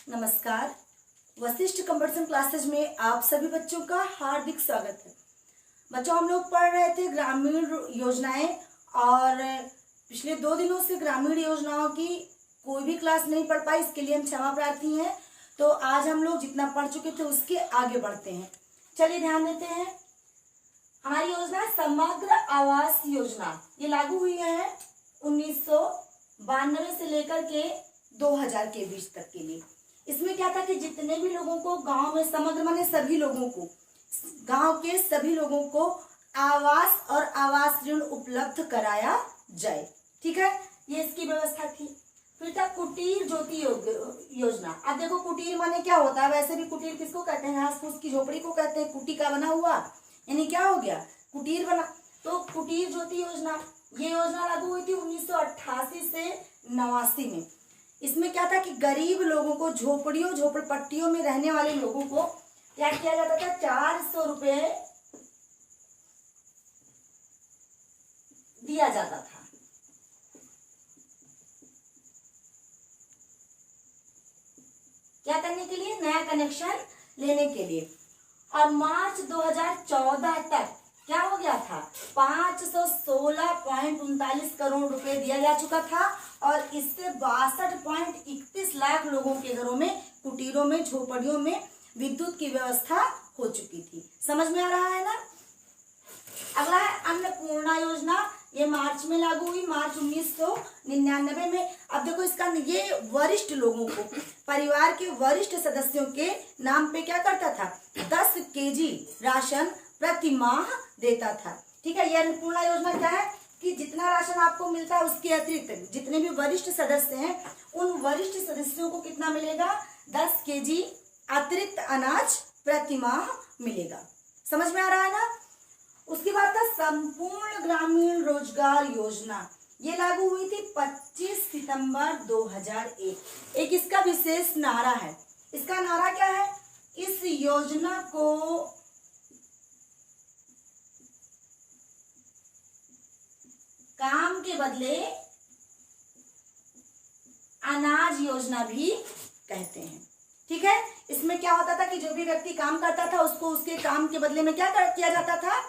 नमस्कार। Vashishtha computer classes में आप सभी बच्चों का हार्दिक स्वागत है। बच्चों, हम लोग पढ़ रहे थे ग्रामीण योजनाएं और पिछले 2 दिनों से ग्रामीण योजनाओं की कोई भी क्लास नहीं पढ़ पाई, इसके लिए हम क्षमा प्रार्थी हैं। तो आज हम लोग जितना पढ़ चुके थे उसके आगे बढ़ते हैं। चलिए ध्यान देते हैं। हमारी योजना है समग्र आवास योजना। ये लागू हुई है 1992 से लेकर के 2000 के बीच तक के लिए। इसमें क्या था कि जितने भी लोगों को गांव में, समग्र माने सभी लोगों को, गांव के सभी लोगों को आवास और आवास ऋण उपलब्ध कराया जाए। ठीक है, ये इसकी व्यवस्था थी। फिर था कुटीर ज्योति योजना। अब देखो, कुटीर माने क्या होता है? वैसे भी कुटीर किसको कहते हैं? घास फूस की झोपड़ी को कहते हैं। कुटी का बना हुआ यानी क्या हो गया? कुटीर बना। तो कुटीर ज्योति योजना, ये योजना लागू हुई थी 1988 से 89 में। इसमें क्या था कि गरीब लोगों को, झोपड़ियों झोपड़पट्टियों में रहने वाले लोगों को क्या किया जाता था? 400 रुपए दिया जाता था। क्या करने के लिए? नया कनेक्शन लेने के लिए। और मार्च 2014 तक क्या हो गया था? 516.39 करोड़ रुपए दिया जा चुका था और इससे 62.31 लाख लोगों के घरों में, कुटीरों में, झोपड़ियों में विद्युत की व्यवस्था हो चुकी थी। समझ में आ रहा है ना? अगला है अन्नपूर्णा योजना। ये मार्च में लागू हुई, मार्च 1999 में। अब देखो, इसका ये वरिष्ठ लोगों को, परिवार के वरिष्ठ सदस्यों के नाम पे क्या करता था? 10 केजी राशन प्रति माह देता था। ठीक है, ये अन्नपूर्णा योजना क्या है कि जितना राशन आपको मिलता है उसके अतिरिक्त जितने भी वरिष्ठ सदस्य हैं, उन वरिष्ठ सदस्यों को कितना मिलेगा? 10 केजी अतिरिक्त अनाज प्रति माह मिलेगा। समझ में आ रहा है ना? उसके बाद था संपूर्ण ग्रामीण रोजगार योजना। ये लागू हुई थी 25 सितंबर 2001। एक इसका विशेष नारा है। इसका नारा क्या है? इस योजना को काम के बदले अनाज योजना भी कहते हैं। ठीक है, इसमें क्या होता था कि जो भी व्यक्ति काम करता था उसको उसके काम के बदले में क्या किया जाता था?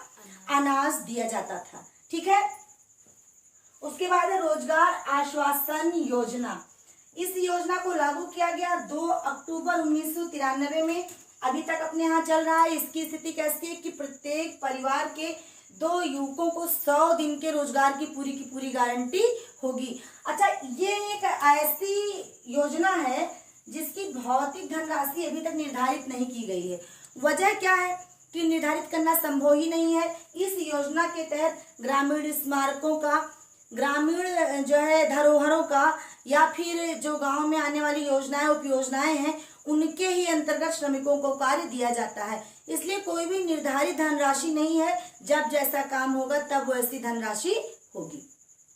अनाज दिया जाता था। ठीक है, उसके बाद है रोजगार आश्वासन योजना। इस योजना को लागू किया गया 2 अक्टूबर 1993 में। अभी तक अपने यहाँ चल रहा है। इसकी स्थिति कैसी है कि प्रत्येक परिवार के 2 युवकों को 100 दिन के रोजगार की पूरी गारंटी होगी। अच्छा, ये एक ऐसी योजना है जिसकी भौतिक धनराशि अभी तक निर्धारित नहीं की गई है। वजह क्या है कि निर्धारित करना संभव ही नहीं है। इस योजना के तहत ग्रामीण स्मारकों का, ग्रामीण जो है धरोहरों का, या फिर जो गांव में आने वाली योजनाएं, उपयोजनाएं हैं, उनके ही अंतर्गत श्रमिकों को कार्य दिया जाता है। इसलिए कोई भी निर्धारित धनराशि नहीं है। जब जैसा काम होगा तब वैसी धनराशि होगी।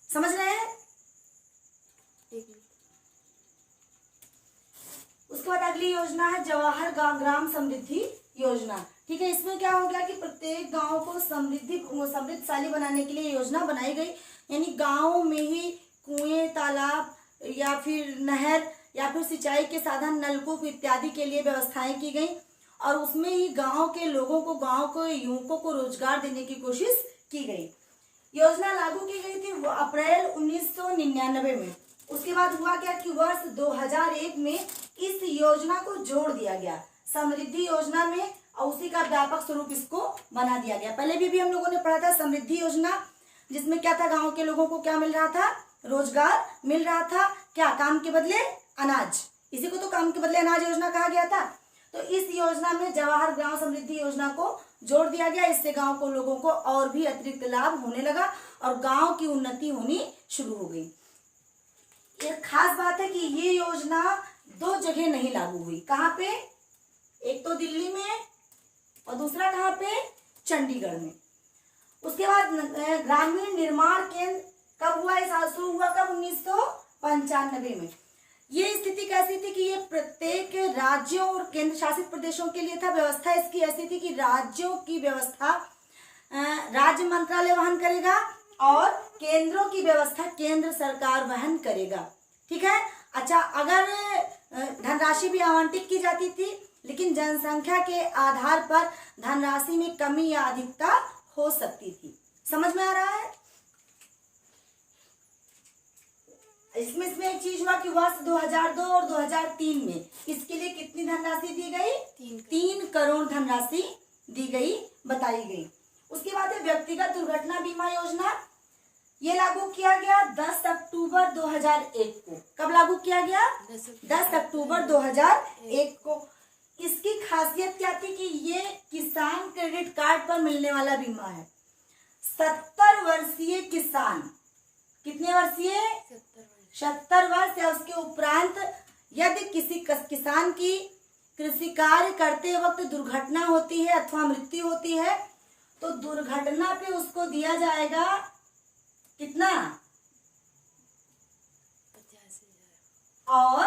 समझ रहे हैं? उसके बाद अगली योजना है जवाहर ग्राम समृद्धि योजना। ठीक है, इसमें क्या हो गया कि प्रत्येक गांव को समृद्धशाली बनाने के लिए योजना बनाई गई। यानी गांव में ही कुएं, तालाब या फिर नहर या फिर सिंचाई के साधन, नलकूप इत्यादि के लिए व्यवस्थाएं की गई और उसमें ही गांव के लोगों को, गांव के युवकों को रोजगार देने की कोशिश की गई। योजना लागू की गई थी अप्रैल 1999 में। उसके बाद हुआ क्या कि वर्ष 2001 में इस योजना को जोड़ दिया गया समृद्धि योजना में और उसी का व्यापक स्वरूप इसको बना दिया गया। पहले भी हम लोगों ने पढ़ा था समृद्धि योजना, जिसमें क्या था? गांव के लोगों को क्या मिल रहा था? रोजगार मिल रहा था। क्या? काम के बदले अनाज। इसी को तो काम के बदले अनाज योजना कहा गया था। तो इस योजना में जवाहर ग्राम समृद्धि योजना को जोड़ दिया गया। इससे गांव को, लोगों को और भी अतिरिक्त लाभ होने लगा और गांव की उन्नति होनी शुरू हो गई। एक खास बात है कि ये योजना 2 जगह नहीं लागू हुई। कहाँ पे? एक तो दिल्ली में और दूसरा कहाँ पे? चंडीगढ़ में। उसके बाद ग्रामीण निर्माण केंद्र कब हुआ? इस शुरू हुआ कब? 1995 में। ये स्थिति कैसी थी कि ये प्रत्येक राज्यों और केंद्र शासित प्रदेशों के लिए था। व्यवस्था इसकी ऐसी थी कि राज्यों की व्यवस्था राज्य मंत्रालय वहन करेगा और केंद्रों की व्यवस्था केंद्र सरकार वहन करेगा। ठीक है। अच्छा, अगर धनराशि भी आवंटित की जाती थी, लेकिन जनसंख्या के आधार पर धनराशि में कमी या अधिकता हो सकती थी। समझ में आ रहा है? इसमें एक चीज हुआ कि वर्ष 2002 और 2003 में इसके लिए कितनी धनराशि दी गई? 3 करोड़ धनराशि दी गई, बताई गई। उसके बाद है व्यक्तिगत दुर्घटना बीमा योजना। ये लागू किया गया 10 अक्टूबर 2001 को। कब लागू किया गया? 10 अक्टूबर 2001 को। इसकी खासियत क्या थी कि ये किसान क्रेडिट कार्ड पर मिलने वाला बीमा है। 70 वर्षीय किसान, कितने वर्षीय? 70 वर्ष या उसके उपरांत यदि किसी किसान की कृषि कार्य करते वक्त दुर्घटना होती है अथवा मृत्यु होती है तो दुर्घटना पे उसको दिया जाएगा कितना? 50,000 और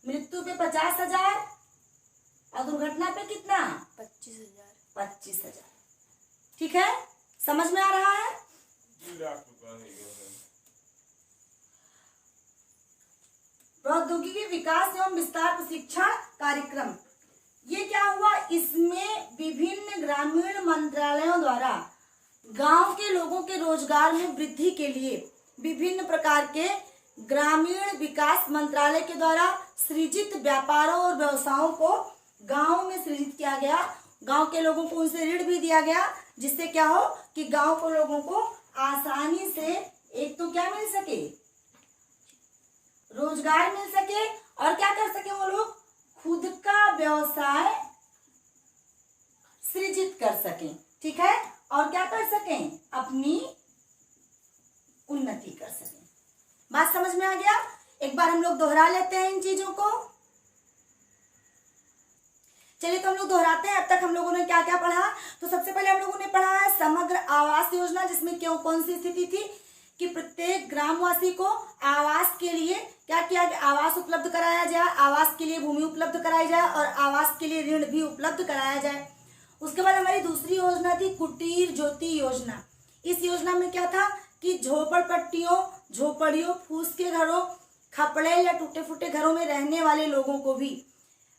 मृत्यु पे 50,000 और दुर्घटना पे कितना? 25,000। ठीक है, समझ में आ रहा है? प्रौद्योगिकी विकास एवं विस्तार प्रशिक्षण कार्यक्रम, ये क्या हुआ? इसमें विभिन्न ग्रामीण मंत्रालयों द्वारा गांव के लोगों के रोजगार में वृद्धि के लिए विभिन्न प्रकार के ग्रामीण विकास मंत्रालय के द्वारा सृजित व्यापारों और व्यवसायों को गांव में सृजित किया गया। गांव के लोगों को उनसे ऋण भी दिया गया, जिससे क्या हो कि गांव के लोगों को आसानी से एक तो क्या मिल सके? रोजगार मिल सके, और क्या कर सके वो लोग? खुद का व्यवसाय सृजित कर सकें। ठीक है, और क्या कर सकें? अपनी उन्नति कर सकें। बात समझ में आ गया? एक बार हम लोग दोहरा लेते हैं इन चीजों को। चलिए तो हम लोग दोहराते हैं। अब तक हम लोगों ने क्या क्या पढ़ा? तो सबसे पहले हम लोगों ने पढ़ा है समग्र आवास योजना, जिसमें क्यों कौन सी स्थिति थी कि प्रत्येक ग्रामवासी को आवास के लिए क्या किया गया? आवास उपलब्ध कराया जाए, आवास के लिए भूमि उपलब्ध कराई जाए और आवास के लिए ऋण भी उपलब्ध कराया जाए। उसके बाद हमारी दूसरी योजना थी कुटीर ज्योति योजना। इस योजना में क्या था कि झोपड़पट्टियों, झोपड़ियों, फूस के घरों, खपड़े या टूटे फूटे घरों में रहने वाले लोगों को भी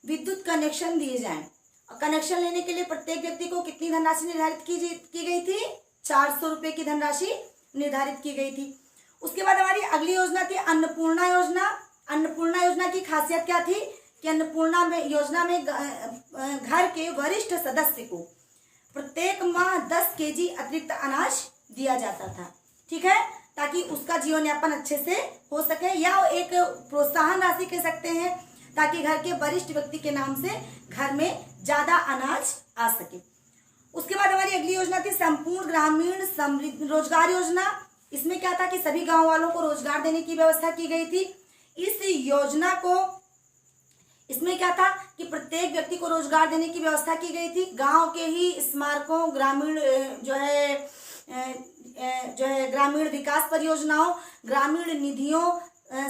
विद्युत कनेक्शन दिए जाएं। और कनेक्शन लेने के लिए प्रत्येक व्यक्ति को कितनी धनराशि निर्धारित की गई थी? 400 रुपए की धनराशि निर्धारित की गई थी। उसके बाद हमारी अगली योजना थी अन्नपूर्णा योजना। अन्नपूर्णा योजना की खासियत क्या थी कि अन्नपूर्णा में योजना में घर के वरिष्ठ सदस्य को प्रत्येक माह 10 केजी अतिरिक्त अनाज दिया जाता था। ठीक है, ताकि उसका जीवन यापन अच्छे से हो सके, या एक प्रोत्साहन राशि कह सकते हैं, ताकि घर के वरिष्ठ व्यक्ति के नाम से घर में ज्यादा अनाज आ सके। उसके बाद हमारी अगली योजना थी संपूर्ण ग्रामीण समृद्धि रोजगार योजना। इसमें क्या था कि सभी गांव वालों को रोजगार देने की व्यवस्था की गई थी। इस योजना को इसमें क्या था कि प्रत्येक व्यक्ति को रोजगार देने की व्यवस्था की गई थी। गांव के ही स्मारकों, ग्रामीण जो है ग्रामीण विकास परियोजनाओं, ग्रामीण निधियों,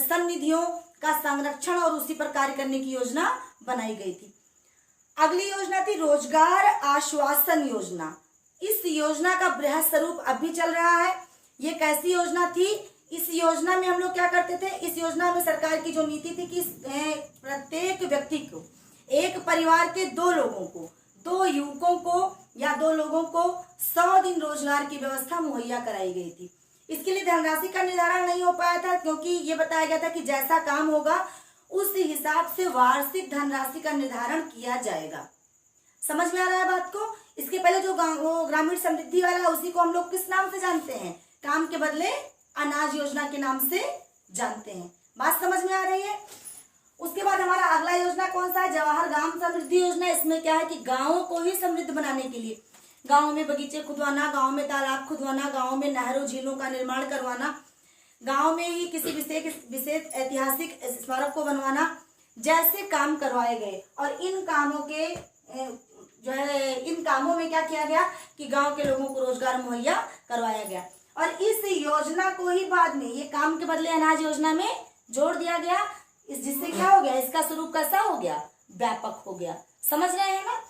सन्निधियों का संरक्षण और उसी पर कार्य करने की योजना बनाई गई थी। अगली योजना थी रोजगार आश्वासन योजना। इस योजना का बृहद स्वरूप अब भी चल रहा है। ये कैसी योजना थी? इस योजना में हम लोग क्या करते थे? इस योजना में सरकार की जो नीति थी कि प्रत्येक व्यक्ति को, एक परिवार के 2 लोगों को, 2 युवकों को या 2 लोगों को 100 दिन रोजगार की व्यवस्था मुहैया कराई गई थी। इसके लिए धनराशि का निर्धारण नहीं हो पाया था, क्योंकि ये बताया गया था कि जैसा काम होगा उस हिसाब से वार्षिक धनराशि का निर्धारण किया जाएगा। समझ में आ रहा है बात को? इसके पहले जो ग्रामीण समृद्धि वाला, उसी को हम लोग किस नाम से जानते हैं? काम के बदले अनाज योजना के नाम से जानते हैं। बात समझ में आ रही है? उसके बाद हमारा अगला योजना कौन सा है? जवाहर ग्राम समृद्धि योजना। इसमें क्या है कि गाँवों को ही समृद्ध बनाने के लिए गाँव में बगीचे खुदवाना, गाँव में तालाब खुदवाना, गाँव में नहरों झीलों का निर्माण करवाना, गांव में ही किसी विशेष ऐतिहासिक स्मारक को बनवाना जैसे काम करवाए गए। और इन कामों के इन कामों में क्या किया गया कि गांव के लोगों को रोजगार मुहैया करवाया गया। और इस योजना को ही बाद में ये काम के बदले अनाज योजना में जोड़ दिया गया। जिससे क्या हो गया? इसका स्वरूप कैसा हो गया? व्यापक हो गया। समझ रहे हैं ना?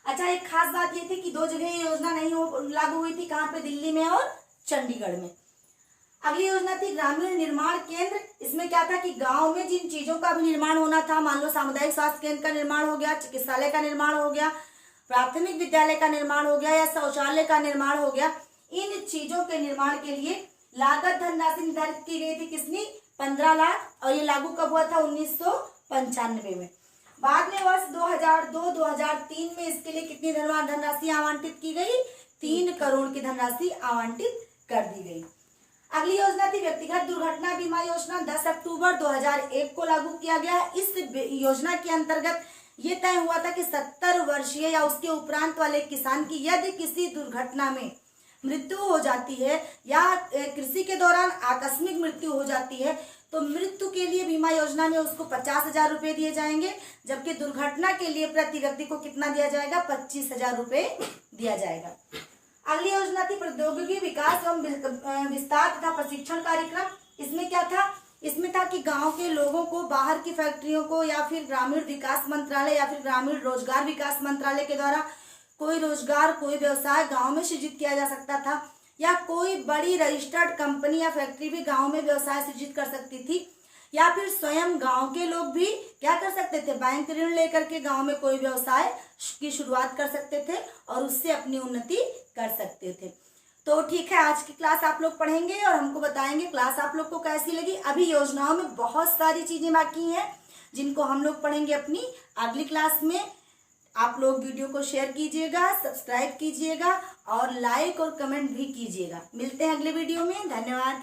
अच्छा, एक खास बात ये थी कि 2 जगह ये योजना नहीं लागू हुई थी। कहाँ पे? दिल्ली में और चंडीगढ़ में। अगली योजना थी ग्रामीण निर्माण केंद्र। इसमें क्या था कि गांव में जिन चीजों का भी निर्माण होना था, मान लो सामुदायिक स्वास्थ्य केंद्र का निर्माण हो गया, चिकित्सालय का निर्माण हो गया, प्राथमिक विद्यालय का निर्माण हो गया या शौचालय का निर्माण हो गया, इन चीजों के निर्माण के लिए लागत धनराशि निर्धारित की गई थी किसने? 15 लाख। और ये लागू कब हुआ था? 1995 में। बाद में वर्ष 2002-2003 में इसके लिए कितनी धनराशि आवंटित की गई? 3 करोड़ की धनराशि आवंटित कर दी गई। अगली योजना थी व्यक्तिगत दुर्घटना बीमा योजना। 10 अक्टूबर 2001 को लागू किया गया। इस योजना के अंतर्गत ये तय हुआ था कि 70 वर्षीय या उसके उपरांत वाले किसान की यदि किसी दुर्घटना में मृत्यु हो जाती है या कृषि के दौरान आकस्मिक मृत्यु हो जाती है तो मृत्यु के लिए बीमा योजना में उसको 50,000 रुपए दिए जाएंगे, जबकि दुर्घटना के लिए प्रति व्यक्ति को कितना दिया जाएगा? 25,000 रुपए दिया जाएगा। अगली योजना थी प्रौद्योगिकी विकास एवं विस्तार तथा प्रशिक्षण कार्यक्रम। इसमें क्या था? इसमें था कि गांव के लोगों को बाहर की फैक्ट्रियों को या फिर ग्रामीण विकास मंत्रालय या फिर ग्रामीण रोजगार विकास मंत्रालय के द्वारा कोई रोजगार, कोई व्यवसाय गांव में सृजित किया जा सकता था, या कोई बड़ी रजिस्टर्ड कंपनी या फैक्ट्री भी गांव में व्यवसाय सृजित कर सकती थी, या फिर स्वयं गांव के लोग भी क्या कर सकते थे? बैंक ऋण लेकर के गांव में कोई व्यवसाय की शुरुआत कर सकते थे और उससे अपनी उन्नति कर सकते थे। तो ठीक है, आज की क्लास आप लोग पढ़ेंगे और हमको बताएंगे क्लास आप लोग को कैसी लगी। अभी योजनाओं में बहुत सारी चीजें बाकी हैं जिनको हम लोग पढ़ेंगे अपनी अगली क्लास में। आप लोग वीडियो को शेयर कीजिएगा, सब्सक्राइब कीजिएगा और लाइक और कमेंट भी कीजिएगा। मिलते हैं अगले वीडियो में। धन्यवाद।